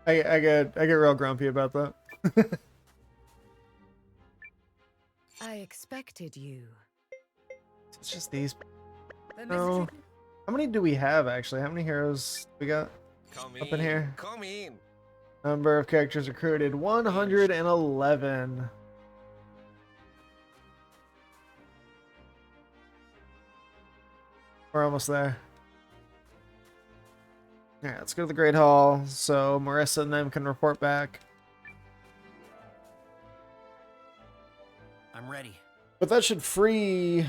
I get real grumpy about that. I expected you. It's just these. Then No. How many do we have actually? How many heroes we got up in here? Come in. Number of characters recruited 111. We're almost there. Alright, let's go to the Great Hall so Marissa and them can report back. I'm ready. But that should free.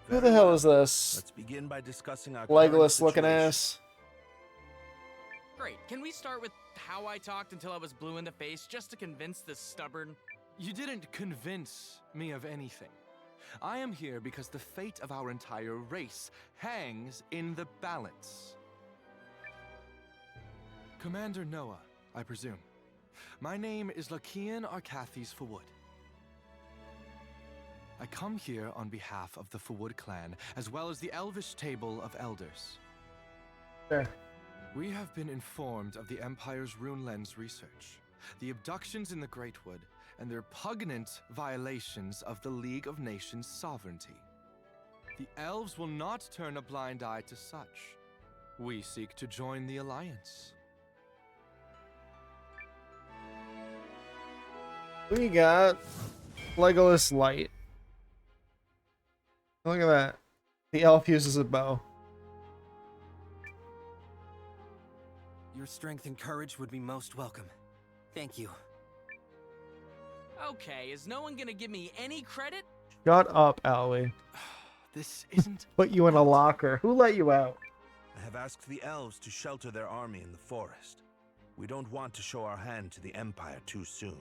Who the hell is this? Let's begin by discussing our Legolas looking ass. Great. Can we start with how I talked until I was blue in the face just to convince this stubborn... You didn't convince me of anything. I am here because the fate of our entire race hangs in the balance. Commander Noah, I presume. My name is Lakian Arcathis Fawud. I come here on behalf of the Fawud clan, as well as the Elvish Table of Elders. There. We have been informed of the Empire's Rune Lens research, the abductions in the Greatwood, and their pungent violations of the League of Nations sovereignty. The elves will not turn a blind eye to such. We seek to join the Alliance. We got Legolas Light. Look at that. The elf uses a bow. Your strength and courage would be most welcome. Thank you. Okay, is no one gonna give me any credit? Shut up, Allie. This isn't... Put you in a locker. Who let you out? I have asked the elves to shelter their army in the forest. We don't want to show our hand to the Empire too soon.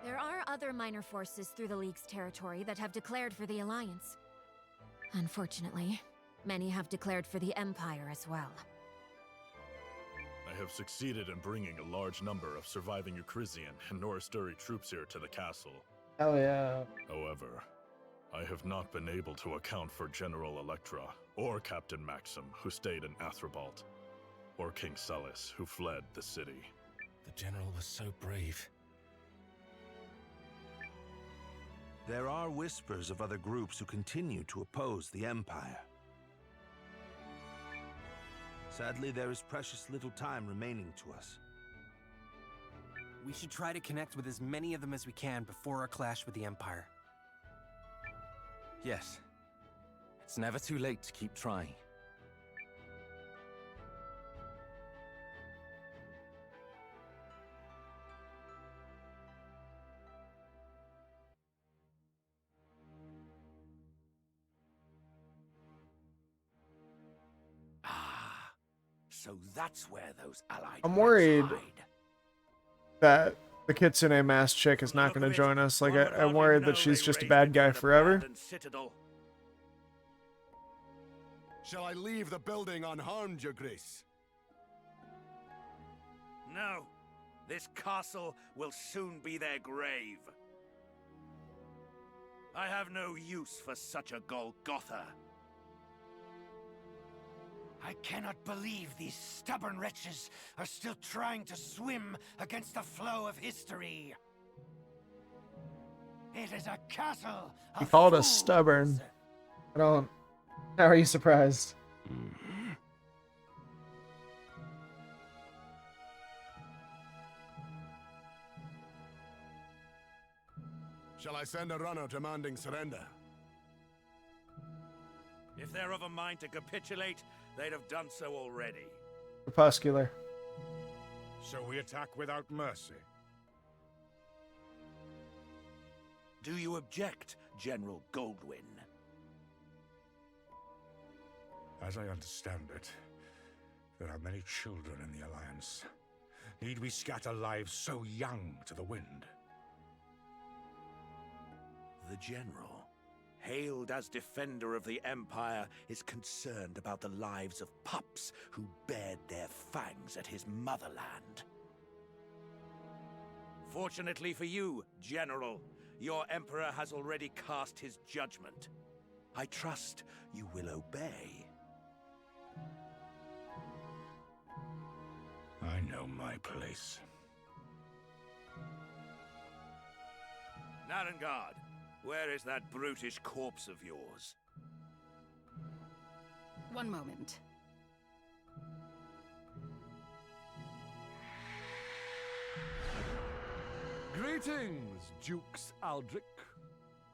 There are other minor forces through the League's territory that have declared for the Alliance. Unfortunately, many have declared for the Empire as well. I have succeeded in bringing a large number of surviving Eucrisian and Norasturi troops here to the castle. Hell yeah. However, I have not been able to account for General Electra, or Captain Maxim, who stayed in Athribalt, or King Celis, who fled the city. The general was so brave. There are whispers of other groups who continue to oppose the Empire. Sadly, there is precious little time remaining to us. We should try to connect with as many of them as we can before our clash with the Empire. Yes. It's never too late to keep trying. So that's where those allied I'm worried hide. that the Kitsune masked chick is not going to join us. Like, I'm worried that she's just a bad guy forever. Shall I leave the building unharmed, Your Grace? No. This castle will soon be their grave. I have no use for such a Golgotha. I cannot believe these stubborn wretches are still trying to swim against the flow of history. It is a castle He of called us fools. stubborn. I don't... How are you surprised? Shall I send a runner demanding surrender? If they're of a mind to capitulate, they'd have done so already. Crepuscular. Shall we attack without mercy? Do you object, General Goldwyn? As I understand it, there are many children in the Alliance. Need we scatter lives so young to the wind? The General, hailed as defender of the Empire, is concerned about the lives of pups who bared their fangs at his motherland. Fortunately for you, General, your Emperor has already cast his judgment. I trust you will obey. I know my place. Narengard, where is that brutish corpse of yours? One moment. Greetings, Dukes Aldrich.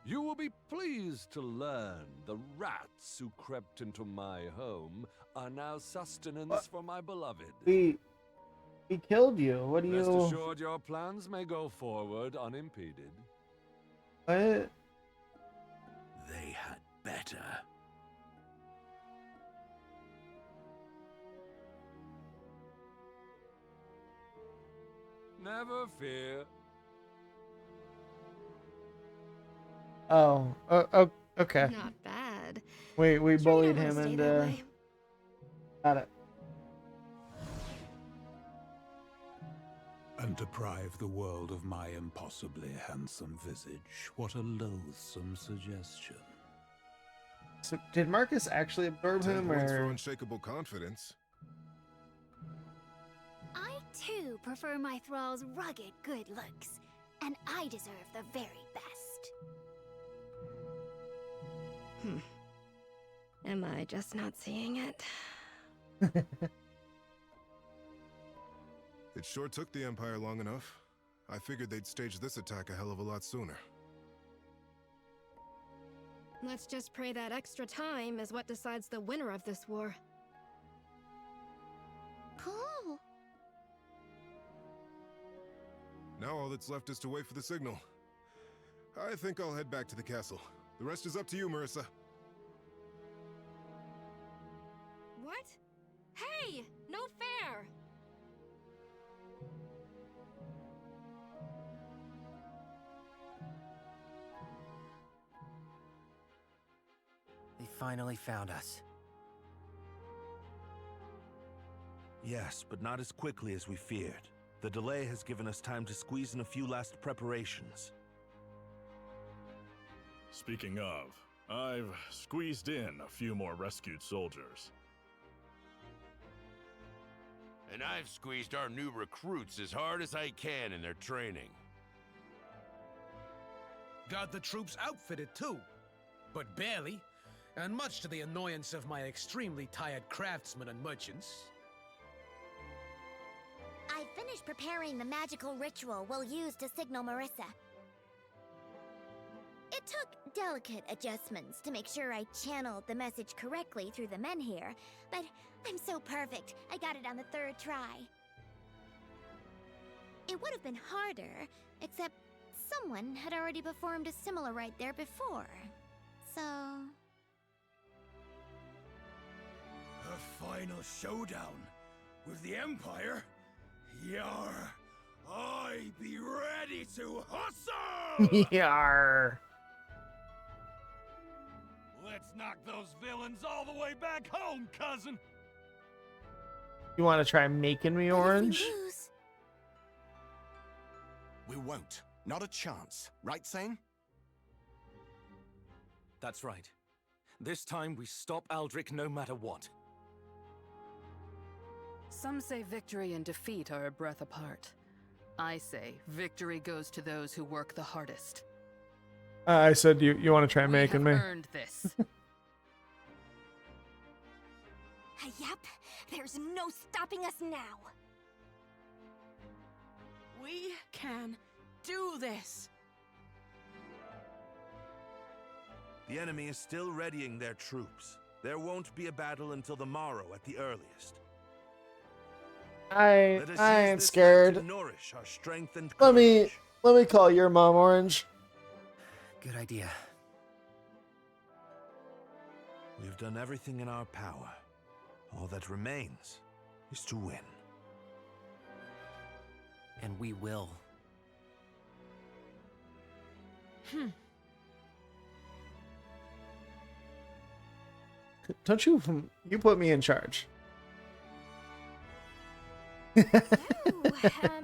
You will be pleased to learn the rats who crept into my home are now sustenance for my beloved. We killed you. What do Rest you... assured your plans may go forward unimpeded. What? They had better. Never fear. Oh, okay. Not bad. We Sure you bullied don't wanna him stay and that way. got it. And deprive the world of my impossibly handsome visage. What a loathsome suggestion. So did Marcus actually absorb 10 him, points for or... unshakable confidence. I too prefer my thrall's rugged good looks, and I deserve the very best. Am I just not seeing it? It sure took the Empire long enough. I figured they'd stage this attack a hell of a lot sooner. Let's just pray that extra time is what decides the winner of this war. Cool. Now all that's left is to wait for the signal. I think I'll head back to the castle. The rest is up to you, Marissa. What? Hey! No fair! They finally found us. Yes, but not as quickly as we feared. The delay has given us time to squeeze in a few last preparations. Speaking of, I've squeezed in a few more rescued soldiers. And I've squeezed our new recruits as hard as I can in their training. Got the troops outfitted too, but barely, and much to the annoyance of my extremely tired craftsmen and merchants. I finished preparing the magical ritual we'll use to signal Marissa. It took delicate adjustments to make sure I channeled the message correctly through the men here, but I'm so perfect, I got it on the third try. It would have been harder, except someone had already performed a similar rite there before. So... A final showdown with the Empire? Yar! I be ready to hustle! Yar! Let's knock those villains all the way back home, cousin! You want to try making me orange? We won't. Not a chance. Right, Sane? That's right. This time we stop Aldrich no matter what. Some say victory and defeat are a breath apart. I say victory goes to those who work the hardest. I said you want to try making me. We have earned this. Yep, there's no stopping us now. We can do this. The enemy is still readying their troops. There won't be a battle until the morrow at the earliest. I ain't Let us use this night scared. to nourish our strength and Let courage. me call your mom orange. Good idea. We've done everything in our power. All that remains is to win. And we will. Don't you put me in charge. Good luck I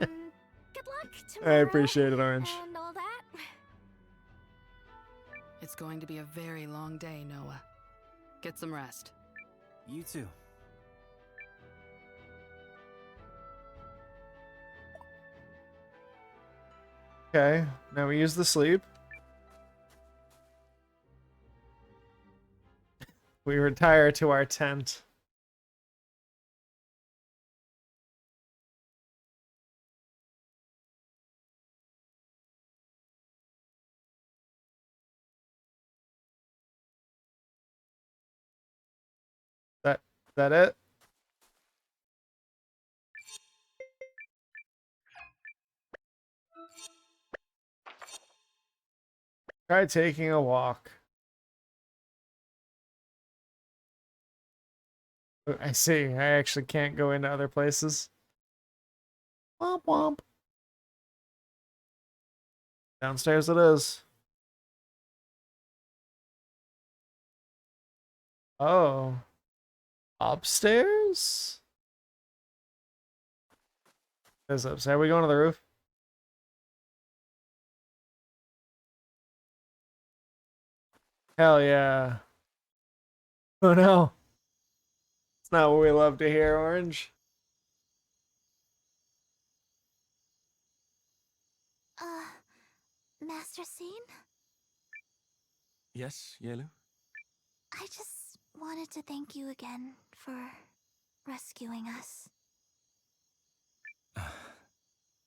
tomorrow. appreciate it, Orange. And all that. It's going to be a very long day, Noah. Get some rest. You too. Okay, now we use the sleep. We retire to our tent. That it? Try taking a walk. Oh, I see. I actually can't go into other places. Womp womp. Downstairs it is. Oh. Upstairs? Is upstairs? Are we going to the roof? Hell yeah. Oh no. It's not what we love to hear, Orange. Master Scene? Yes, Yelu? I just wanted to thank you again for rescuing us. I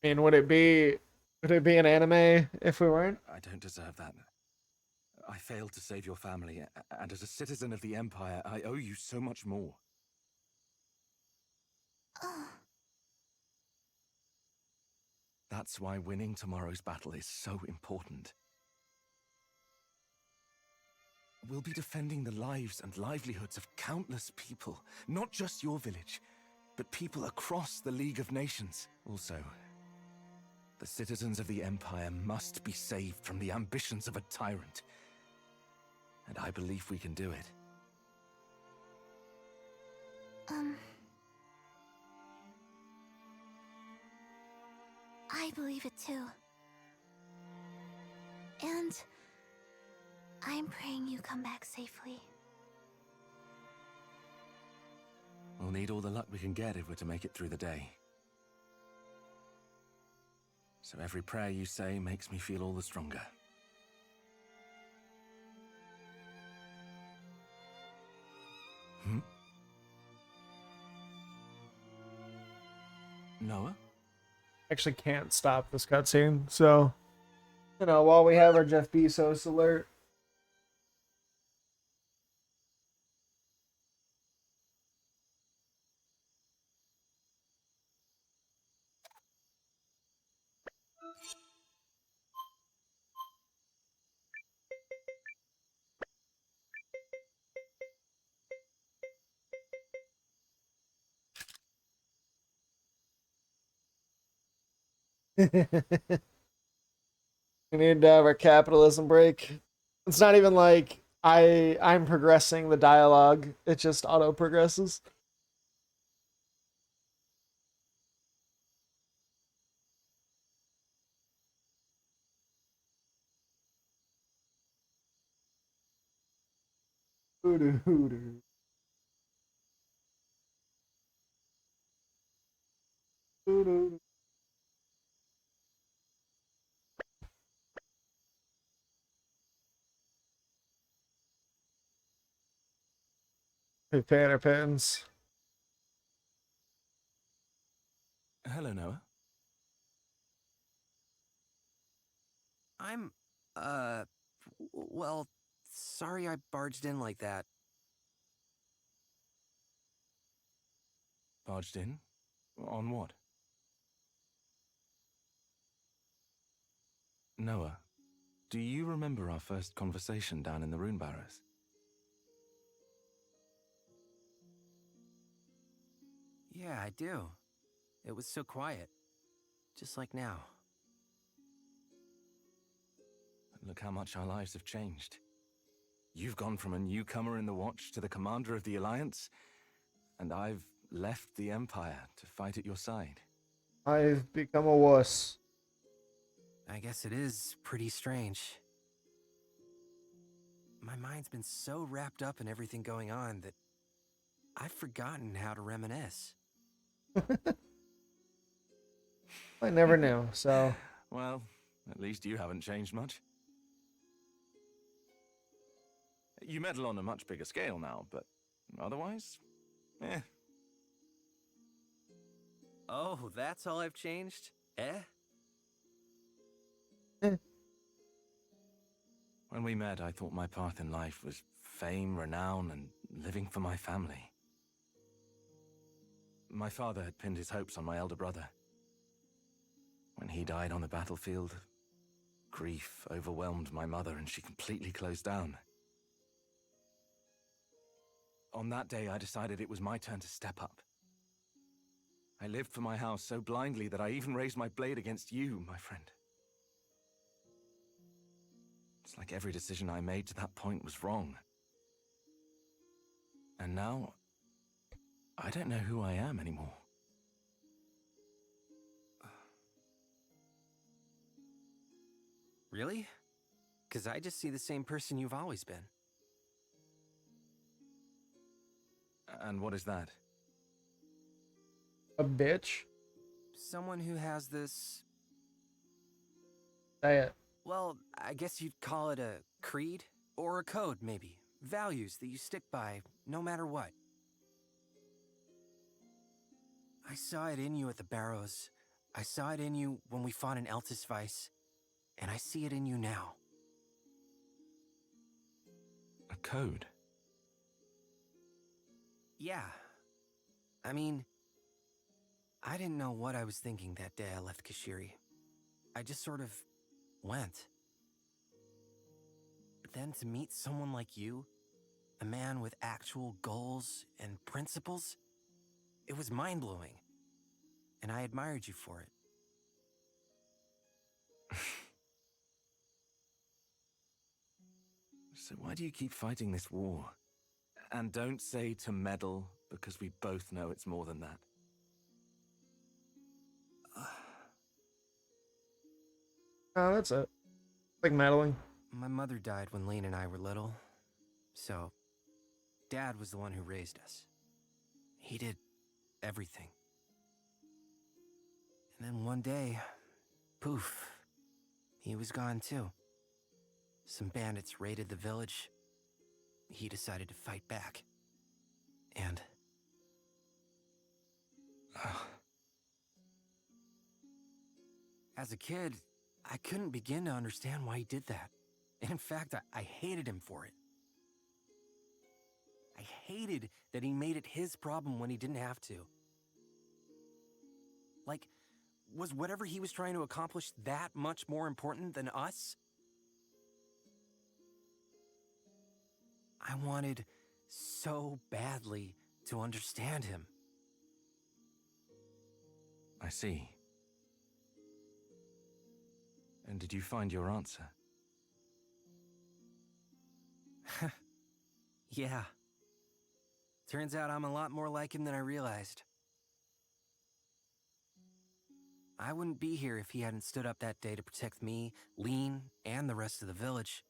mean, would it be an anime if we weren't? I don't deserve that. I failed to save your family, and as a citizen of the Empire, I owe you so much more. That's why winning tomorrow's battle is so important. We'll be defending the lives and livelihoods of countless people, not just your village, but people across the League of Nations. Also, the citizens of the Empire must be saved from the ambitions of a tyrant. And I believe we can do it. I believe it too. And I'm praying you come back safely. We'll need all the luck we can get if we're to make it through the day. So every prayer you say makes me feel all the stronger. Noah? Actually can't stop this cutscene, so you know, while we have our Jeff Bezos alert. We need to have our capitalism break. It's not even like I'm progressing the dialogue. It just auto progresses. Hoodoo hoodoo. Hoodoo. Hey, Patter Pittons. Hello, Noah. I'm, well, sorry I barged in like that. Barged in? On what? Noah, do you remember our first conversation down in the Rune Barrows? Yeah, I do. It was so quiet. Just like now. Look how much our lives have changed. You've gone from a newcomer in the Watch to the commander of the Alliance, and I've left the Empire to fight at your side. I've become a wuss. I guess it is pretty strange. My mind's been so wrapped up in everything going on that I've forgotten how to reminisce. I never knew, so... Well, At least you haven't changed much. You meddle on a much bigger scale now, but otherwise, eh. Oh, that's all I've changed? Eh? When we met, I thought my path in life was fame, renown, and living for my family. My father had pinned his hopes on my elder brother. When he died on the battlefield, grief overwhelmed my mother and she completely closed down. On that day, I decided it was my turn to step up. I lived for my house so blindly that I even raised my blade against you, my friend. It's like every decision I made to that point was wrong. And now, I don't know who I am anymore. Really? 'Cause I just see the same person you've always been. And what is that? A bitch? Someone who has this... Say it. Well, I guess you'd call it a creed? Or a code, maybe. Values that you stick by, no matter what. I saw it in you at the Barrows. I saw it in you when we fought in Eltisvice. And I see it in you now. A code? Yeah. I mean, I didn't know what I was thinking that day I left Kashiri. I just sort of went. But then to meet someone like you, a man with actual goals and principles, it was mind-blowing. And I admired you for it. So why do you keep fighting this war? And don't say to meddle, because we both know it's more than that. Oh, that's it. Like meddling. My mother died when Lane and I were little. So, Dad was the one who raised us. He did everything. And then one day, poof, he was gone too. Some bandits raided the village. He decided to fight back. And... as a kid, I couldn't begin to understand why he did that. And in fact, I hated him for it. I hated that he made it his problem when he didn't have to. Like, was whatever he was trying to accomplish that much more important than us? I wanted so badly to understand him. I see. And did you find your answer? Yeah. Turns out I'm a lot more like him than I realized. I wouldn't be here if he hadn't stood up that day to protect me, Lean, and the rest of the village.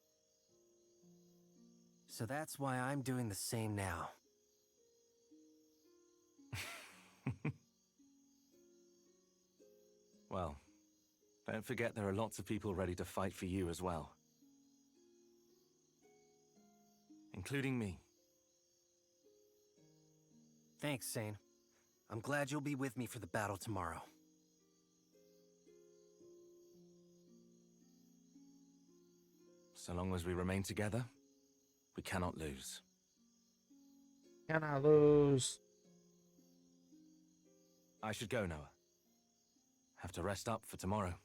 So that's why I'm doing the same now. Well, don't forget there are lots of people ready to fight for you as well. Including me. Thanks, Sane. I'm glad you'll be with me for the battle tomorrow. So long as we remain together, we cannot lose. Can I lose? I should go, Noah. Have to rest up for tomorrow.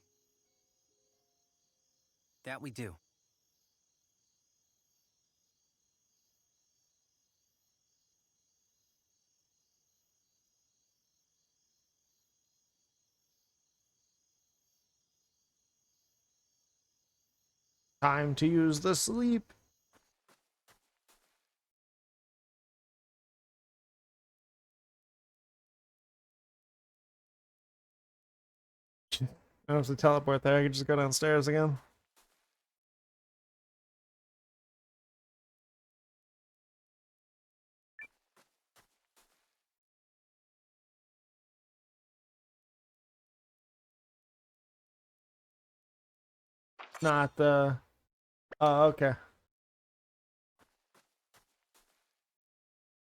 That we do. Time to use the sleep. I don't have to teleport there. I could just go downstairs again. not the... Oh, okay.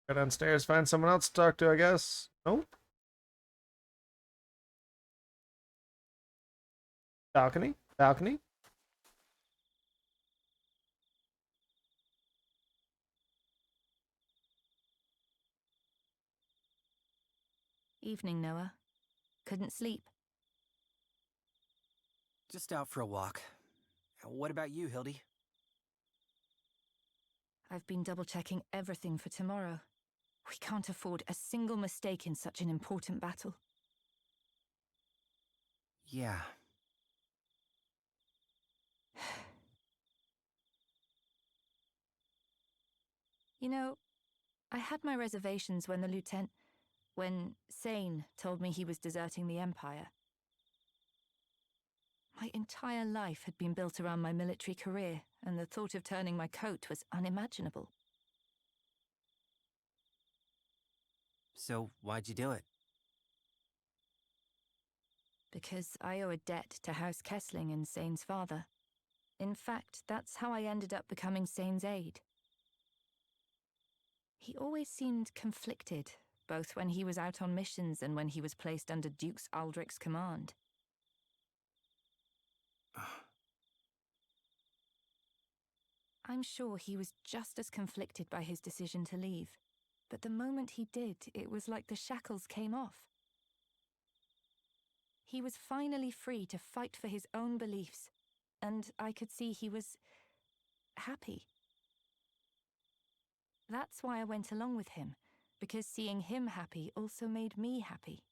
Go downstairs, find someone else to talk to, I guess. Nope. Balcony? Balcony? Evening, Noah. Couldn't sleep. Just out for a walk. What about you, Hildy? I've been double-checking everything for tomorrow. We can't afford a single mistake in such an important battle. Yeah. You know, I had my reservations when when Sane told me he was deserting the Empire. My entire life had been built around my military career, and the thought of turning my coat was unimaginable. So, why'd you do it? Because I owe a debt to House Kessling and Sane's father. In fact, that's how I ended up becoming Sane's aide. He always seemed conflicted, both when he was out on missions and when he was placed under Dukes Aldrich's command. I'm sure he was just as conflicted by his decision to leave, but the moment he did, it was like the shackles came off. He was finally free to fight for his own beliefs, and I could see he was happy. That's why I went along with him, because seeing him happy also made me happy.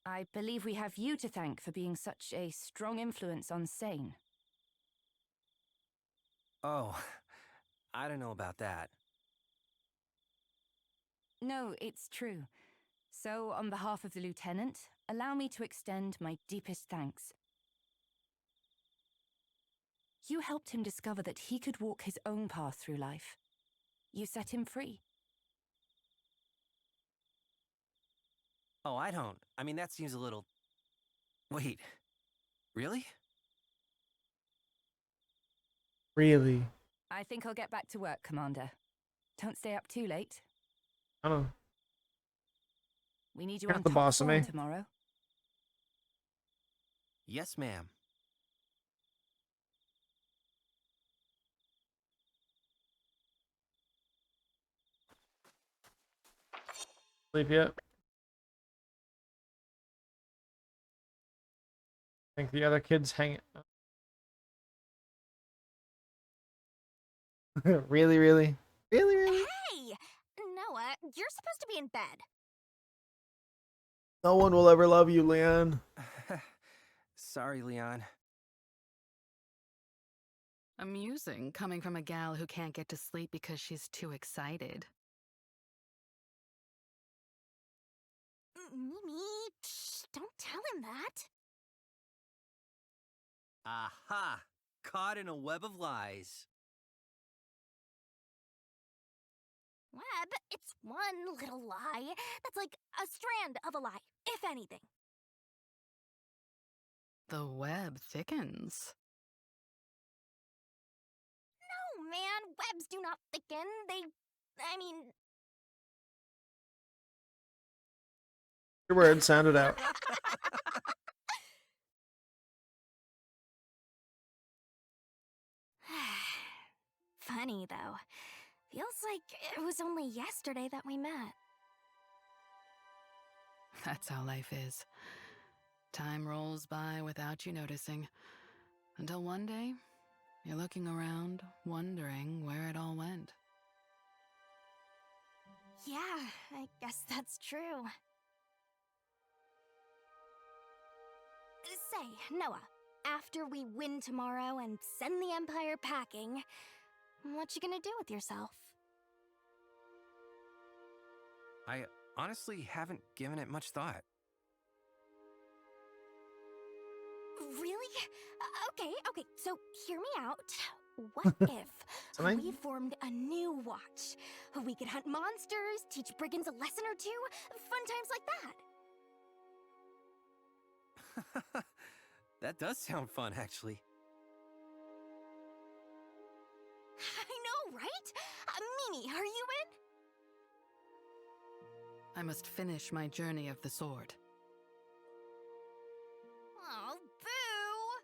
I believe we have you to thank for being such a strong influence on Sane. Oh, I don't know about that. No, it's true. So, on behalf of the Lieutenant, allow me to extend my deepest thanks. You helped him discover that he could walk his own path through life. You set him free. Oh, I don't. I mean, that seems a little... Wait. Really? Really? I think I'll get back to work, Commander. Don't stay up too late. I don't know. We need you You're on not the top boss of form me. tomorrow. Yes, ma'am. Sleep yet? I think the other kids hang... Really, really? Really, really? Hey! Noah, you're supposed to be in bed. No one will ever love you, Leon. Sorry, Leon. Amusing, coming from a gal who can't get to sleep because she's too excited. Mimi, shh, don't tell him that. Aha! Caught in a web of lies. Web, it's one little lie. That's like a strand of a lie, if anything. The web thickens. No, man, webs do not thicken. I mean... Your word, sound it out. Funny, though. Feels like it was only yesterday that we met. That's how life is. Time rolls by without you noticing. Until one day, you're looking around, wondering where it all went. Yeah, I guess that's true. Say, Noah, after we win tomorrow and send the Empire packing, what you gonna do with yourself? I honestly haven't given it much thought. Really? Okay, so hear me out. What if we formed a new watch? We could hunt monsters, teach brigands a lesson or two, fun times like that. That does sound fun, actually. I know, right? Mimi, are you in? I must finish my journey of the sword. Oh, boo!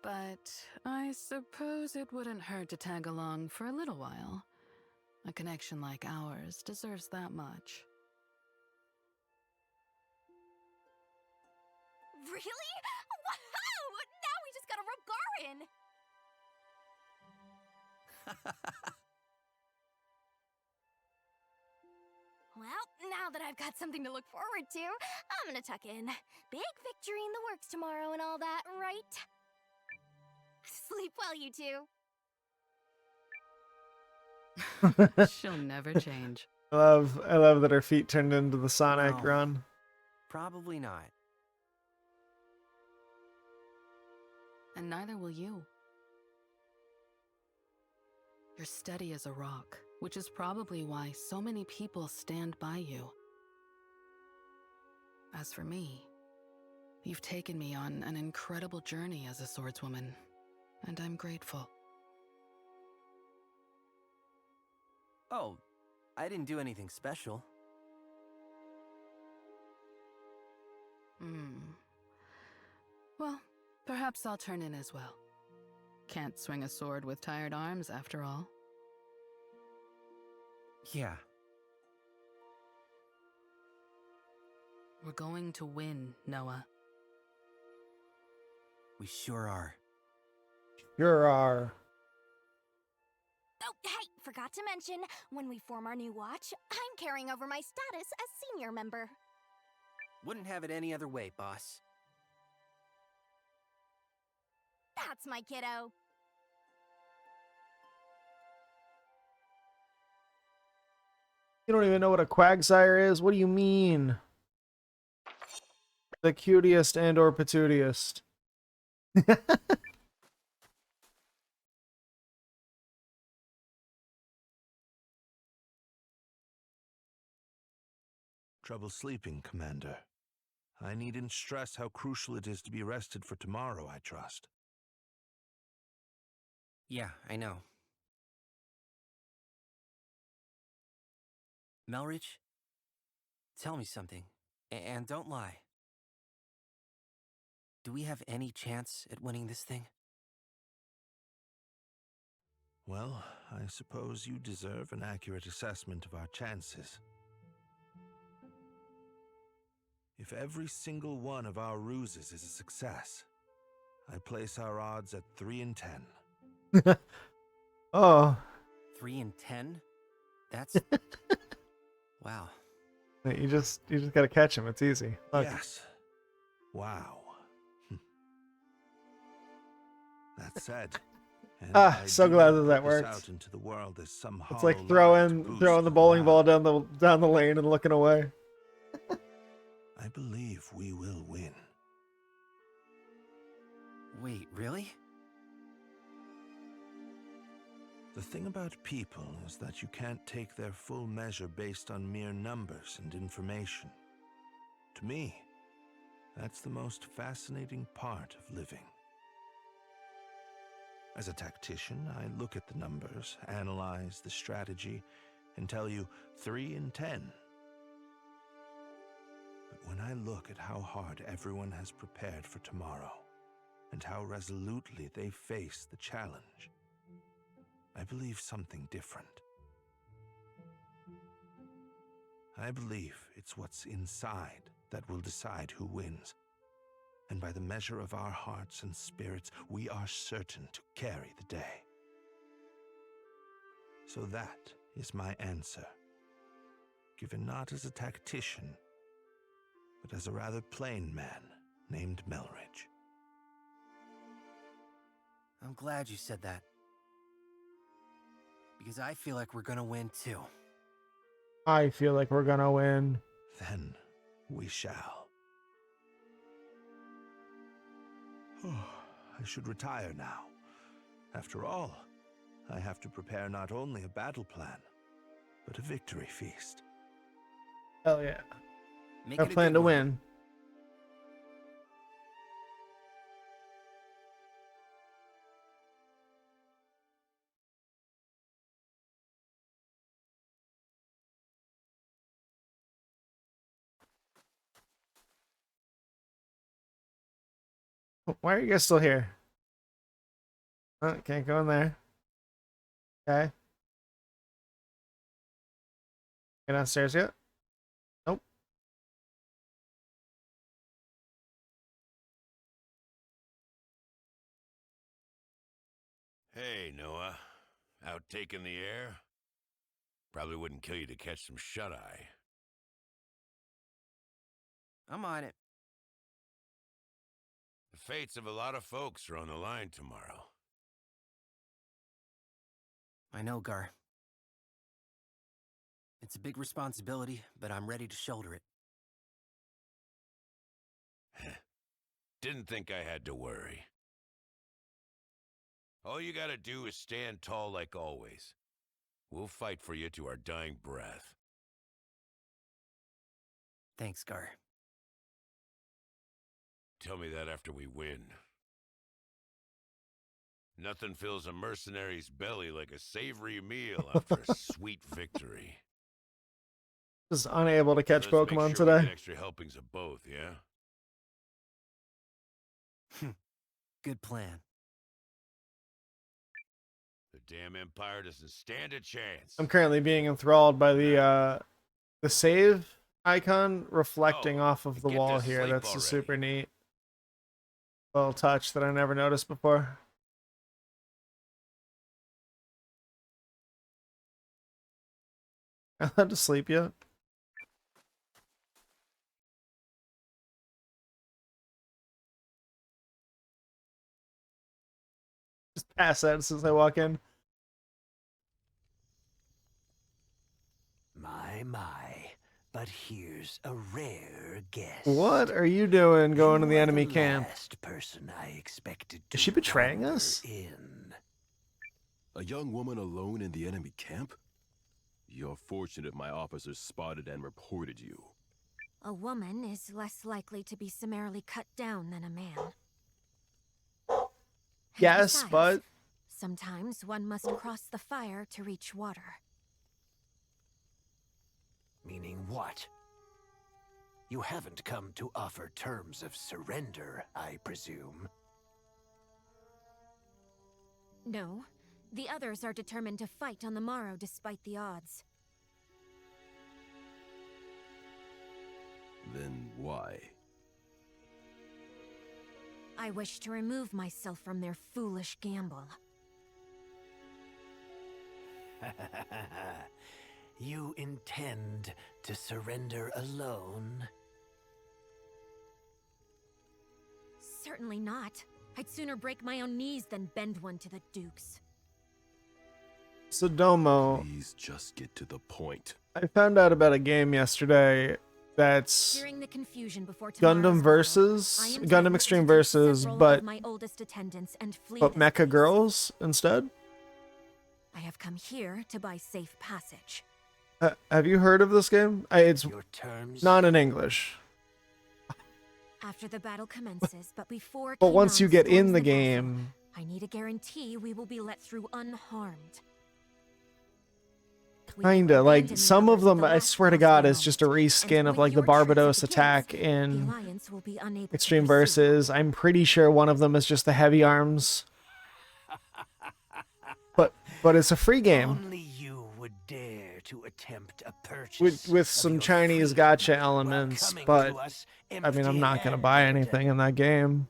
But I suppose it wouldn't hurt to tag along for a little while. A connection like ours deserves that much. Really? Wow! Now we just got a Rogarin! Well, now that I've got something to look forward to, I'm gonna tuck in. Big victory in the works tomorrow and all that, right? Sleep well, you two. She'll never change. I love that her feet turned into the Sonic No. run. Probably not. And neither will you. You're steady as a rock, which is probably why so many people stand by you. As for me, you've taken me on an incredible journey as a swordswoman, and I'm grateful. Oh, I didn't do anything special. Well, perhaps I'll turn in as well. Can't swing a sword with tired arms, after all. Yeah. We're going to win, Noah. We sure are. Sure are. Oh, hey, forgot to mention, when we form our new watch, I'm carrying over my status as senior member. Wouldn't have it any other way, boss. That's my kiddo. You don't even know what a quagsire is? What do you mean? The cutest and or patootiest. Trouble sleeping, Commander. I needn't stress how crucial it is to be rested for tomorrow, I trust. Yeah, I know. Melridge, tell me something, and don't lie. Do we have any chance at winning this thing? Well, I suppose you deserve an accurate assessment of our chances. If every single one of our ruses is a success, I place our odds at 3 in 10. Oh. 3 in 10? That's... Wow. Wait, you just gotta catch him. It's easy. Look. Yes. Wow. That said, and so I do glad not that put this worked. out into the world as some It's like hollow lie to throwing boost the bowling morale. ball down the lane and looking away. I believe we will win. Wait, really? The thing about people is that you can't take their full measure based on mere numbers and information. To me, that's the most fascinating part of living. As a tactician, I look at the numbers, analyze the strategy, and tell you 3 in 10. But when I look at how hard everyone has prepared for tomorrow, and how resolutely they face the challenge, I believe something different. I believe it's what's inside that will decide who wins. And by the measure of our hearts and spirits, we are certain to carry the day. So that is my answer, given not as a tactician, but as a rather plain man named Melridge. I'm glad you said that. Because I feel like we're gonna win too. I feel like we're gonna win. Then we shall. I should retire now. After all, I have to prepare not only a battle plan, but a victory feast. Hell yeah. Make I it a plan good to one. win. Why are you guys still here? Oh, can't go in there. Okay. Get downstairs yet? Nope. Hey, Noah. Out taking the air? Probably wouldn't kill you to catch some shut-eye. I'm on it. The fates of a lot of folks are on the line tomorrow. I know, Gar. It's a big responsibility, but I'm ready to shoulder it. Didn't think I had to worry. All you gotta do is stand tall like always. We'll fight for you to our dying breath. Thanks, Gar. Tell me that after we win. Nothing fills a mercenary's belly like a savory meal after a sweet victory. Just unable to catch Let's make Pokemon sure we today. get extra helpings of both, yeah? Good plan. The damn Empire doesn't stand a chance. I'm currently being enthralled by the save icon reflecting off of the wall to here. sleep That's a already. super neat little touch that I never noticed before. Am I allowed to sleep yet? Just pass out as soon as I walk in. My, but here's a rare guest. What are you doing going to the You are enemy the camp? last person I expected to Is she betraying wander us? in. A young woman alone in the enemy camp? You're fortunate my officers spotted and reported you. A woman is less likely to be summarily cut down than a man. And Yes, besides, but sometimes one must cross the fire to reach water. Meaning what? You haven't come to offer terms of surrender, I presume. No, the others are determined to fight on the morrow despite the odds. Then why? I wish to remove myself from their foolish gamble. You intend to surrender alone? Certainly not. I'd sooner break my own knees than bend one to the Duke's. Sodomo, Please just get to the point. I found out about a game yesterday that's During the confusion before tomorrow's Gundam versus battle, I am Gundam threatened Extreme to take versus, several but of my oldest attendants and flee but this Mecha place. Girls instead. I have come here to buy safe passage. Have you heard of this game? It's terms? not in English. After the battle commences, but before But once you Kinon get in storms the castle, game, I need a guarantee we will be let through unharmed. kinda like some of them, I swear to God, is just a reskin of like the Barbados attack in Alliance will be unable Extreme Versus. I'm pretty sure one of them is just the heavy arms. But it's a free game Only you would dare to attempt a purchase with some Chinese gotcha elements. But I mean, I'm not gonna buy anything in that game.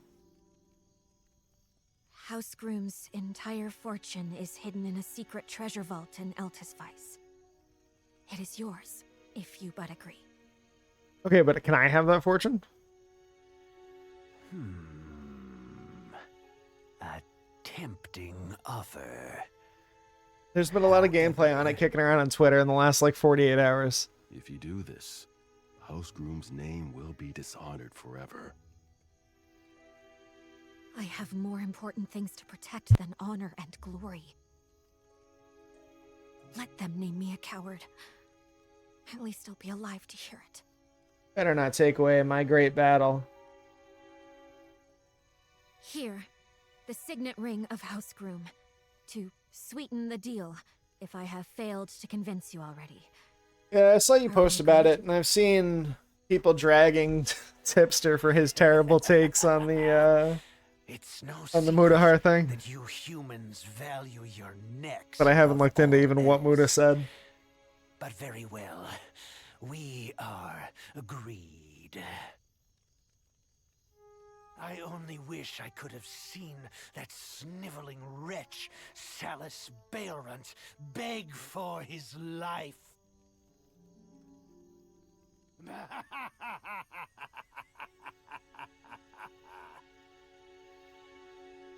House Groom's entire fortune is hidden in a secret treasure vault in Eltisvice. It is yours, if you but agree. Okay, but can I have that fortune? A tempting offer. There's been a lot of gameplay on it kicking around on Twitter in the last like 48 hours. If you do this, House Groom's name will be dishonored forever. I have more important things to protect than honor and glory. Let them name me a coward. At least I'll be alive to hear it. Better not take away my great battle. Here, the signet ring of House Groom. To sweeten the deal, if I have failed to convince you already. Yeah, I saw you post about it, and I've seen people dragging Tipster for his terrible takes on the It's no On the secret Mudahar thing. that you humans value your necks. But I haven't looked into above even all what Muda else. said. But very well. We are agreed. I only wish I could have seen that sniveling wretch, Salus Baelrunt, beg for his life.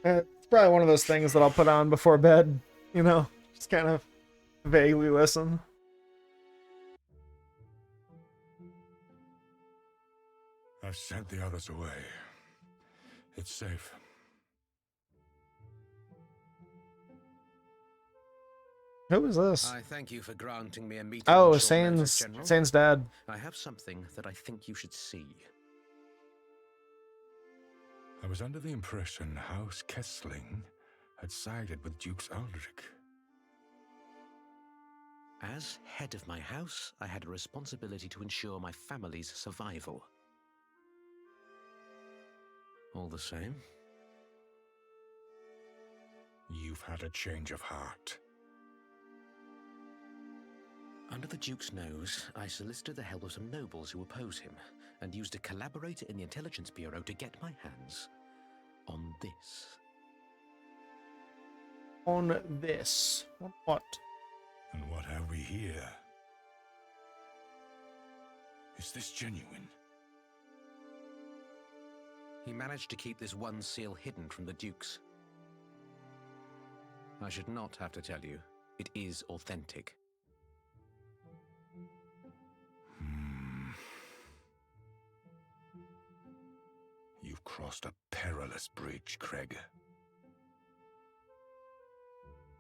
It's probably one of those things that I'll put on before bed, you know, just kind of vaguely listen. I've sent the others away. It's safe. Who is this? I thank you for granting me a meeting. Oh, on short notice, Sane's General. dad. I have something that I think you should see. I was under the impression House Kessling had sided with Dukes Aldrich. As head of my house, I had a responsibility to ensure my family's survival. All the same, You've had a change of heart. under the Duke's nose, I solicited the help of some nobles who oppose him, and used a collaborator in the Intelligence Bureau to get my hands on this. On this. What? And what have we here? Is this genuine? He managed to keep this one seal hidden from the Dukes. I should not have to tell you, it is authentic. You've crossed a perilous bridge, Craig.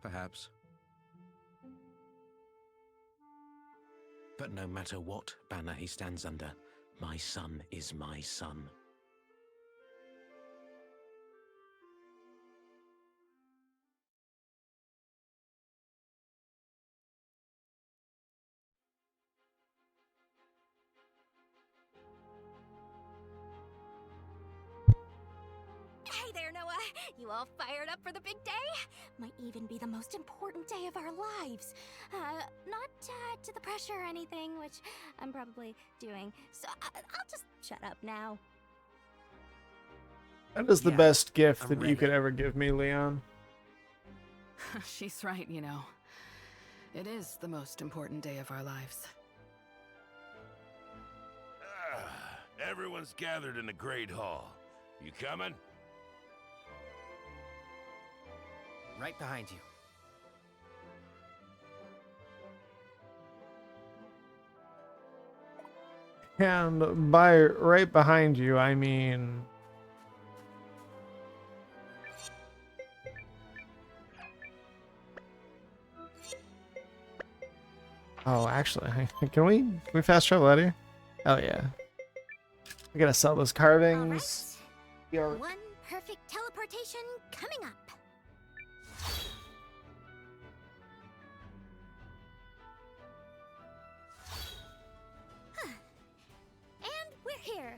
Perhaps. But no matter what banner he stands under, my son is my son. Hey there, Noah. You all fired up for the big day? Might even be the most important day of our lives. Not to the pressure or anything, which I'm probably doing. So I'll just shut up now. That is the best gift that you could ever give me, Leon. She's right, you know. It is the most important day of our lives. Everyone's gathered in the Great Hall. You coming? Right behind you. And by right behind you, I mean... Oh, actually, can we fast travel out of here? Oh yeah. We gotta sell those carvings. One perfect teleportation coming up. And we're here.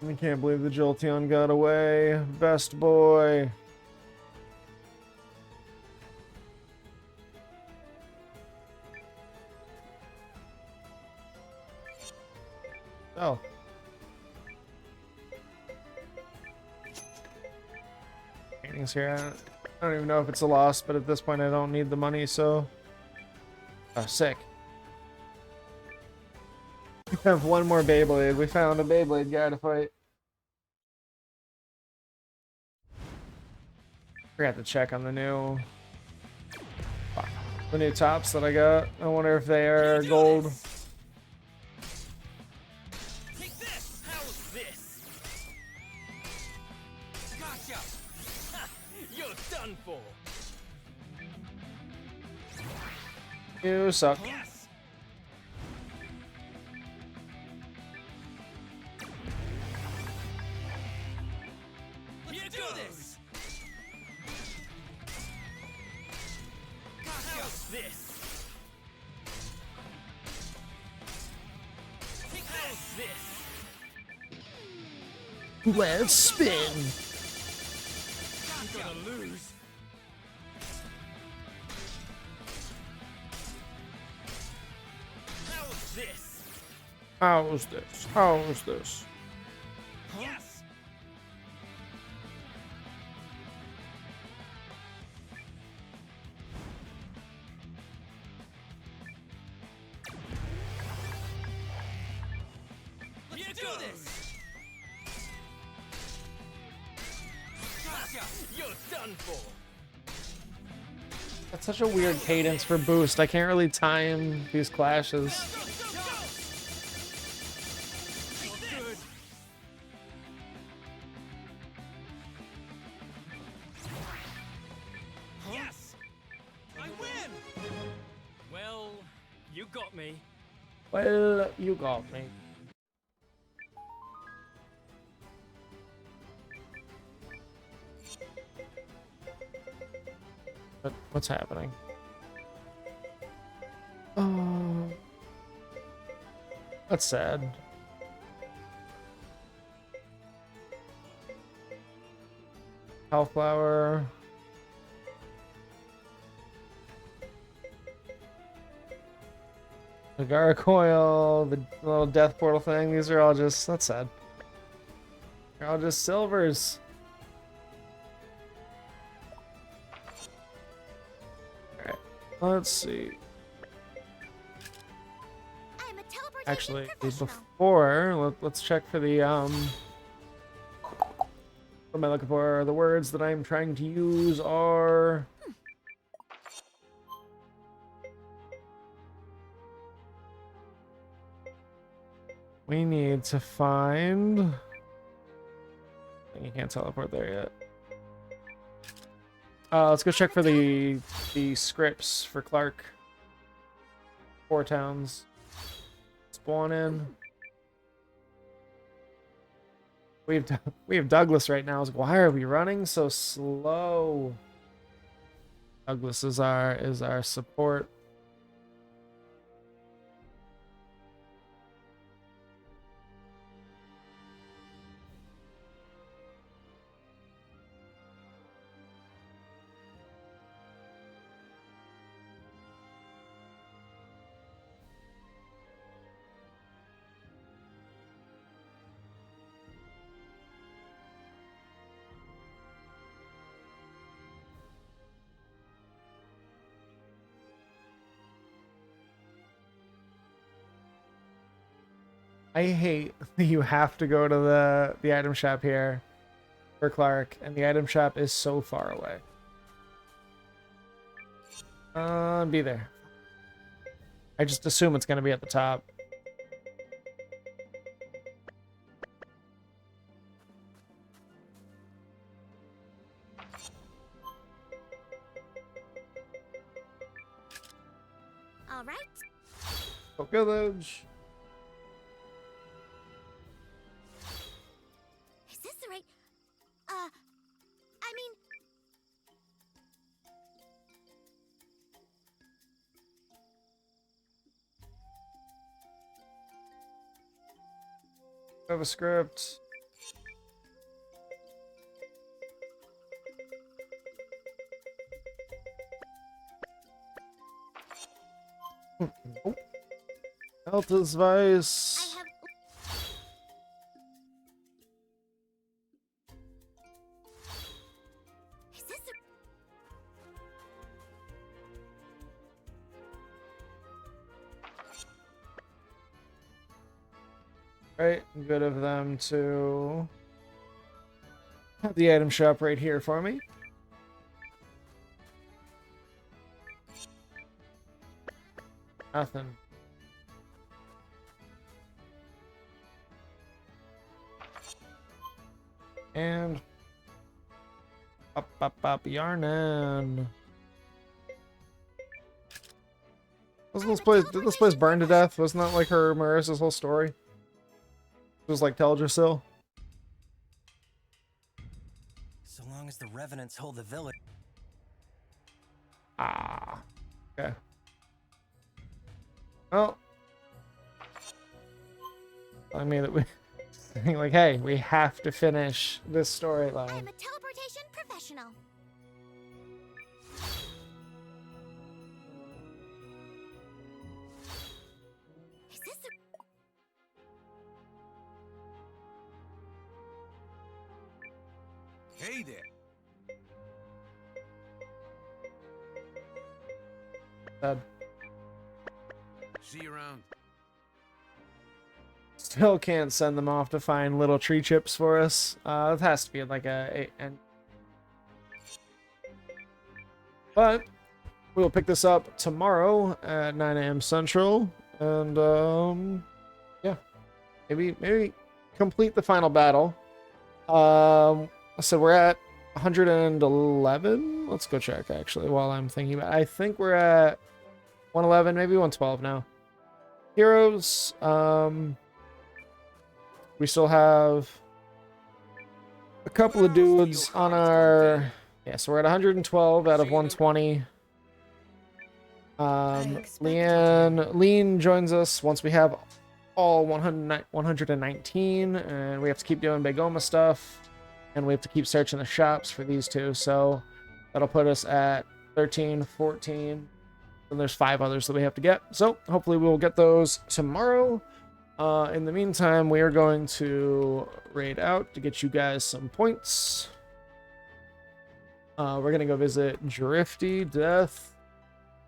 I can't believe the Jolteon got away. Best boy. Oh. Paintings here. I don't even know if it's a loss, but at this point I don't need the money, so... Oh, sick. We have one more Beyblade. We found a Beyblade guy to fight. Forgot to check on the new tops that I got. I wonder if they are gold. Take this! How's this? Gotcha! Ha! You're done for! You suck. Yes! You do this! Let's spin. I'm gonna lose. How's this? How's this? How's this? Yes. Let's do this. Gotcha. You're done for. That's such a weird cadence for boost. I can't really time these clashes. Yes! I win! Well, you got me. Well, you got me. But what's happening? Oh, that's sad. Hellflower. The gargoyle, the little death portal thing, these are all just, that's sad. They're all just silvers. Alright, let's see. Actually, before, let's check for the, what am I looking for? The words that I'm trying to use are... We need to find... I think you can't teleport there yet. Let's go check for the scripts for Clark. 4 towns. Spawn in. We have Douglas right now. Why are we running so slow? Douglas is our support. I hate that you have to go to the item shop here for Clark, and the item shop is so far away. Be there. I just assume it's gonna be at the top. All right. Oak Village. Is this the right? I mean, I have a script. Nope. Delta's Vice. is this the... Right, good of them to have the item shop right here for me. Nothing. And up Yarnan. Wasn't this place, did this place burn to death? Wasn't that like her Marissa's whole story? It was like Teldrassil. So long as the Revenants hold the village. Ah. Okay. Well. I mean that we Like, hey, we have to finish this storyline. I'm a teleportation professional. Is this the... Hey there. Sad. See you around. Still can't send them off to find little tree chips for us. It has to be like but we'll pick this up tomorrow at 9 a.m. Central, and yeah, maybe complete the final battle. So we're at 111. Let's go check actually while I'm thinking about it. I think we're at 111, maybe 112 now. Heroes. We still have a couple of dudes on our... Yeah, so we're at 112 out of 120. Lean joins us once we have all 119, and we have to keep doing Begoma stuff, and we have to keep searching the shops for these two, so that'll put us at 13, 14, and there's 5 others that we have to get. So hopefully we'll get those tomorrow. In the meantime, we are going to raid out to get you guys some points. We're going to go visit Drifty Death,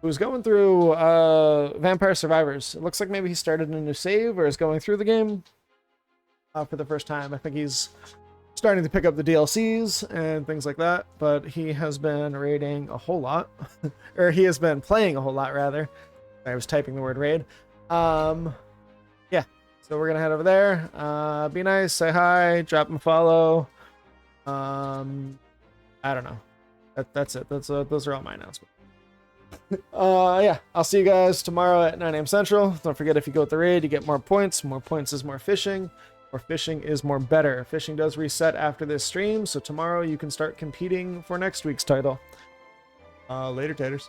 who's going through Vampire Survivors. It looks like maybe he started a new save or is going through the game for the first time. I think he's starting to pick up the DLCs and things like that, but he has been raiding a whole lot. Or he has been playing a whole lot, rather. I was typing the word raid. Yeah. So we're gonna head over there. Be nice, say hi, drop him a follow. I don't know. That's it. Those are all my announcements. Yeah, I'll see you guys tomorrow at 9 a.m. Central. Don't forget, if you go with the raid, you get more points. More points is more fishing. More fishing is more better. Fishing does reset after this stream, so tomorrow you can start competing for next week's title. Later, taters.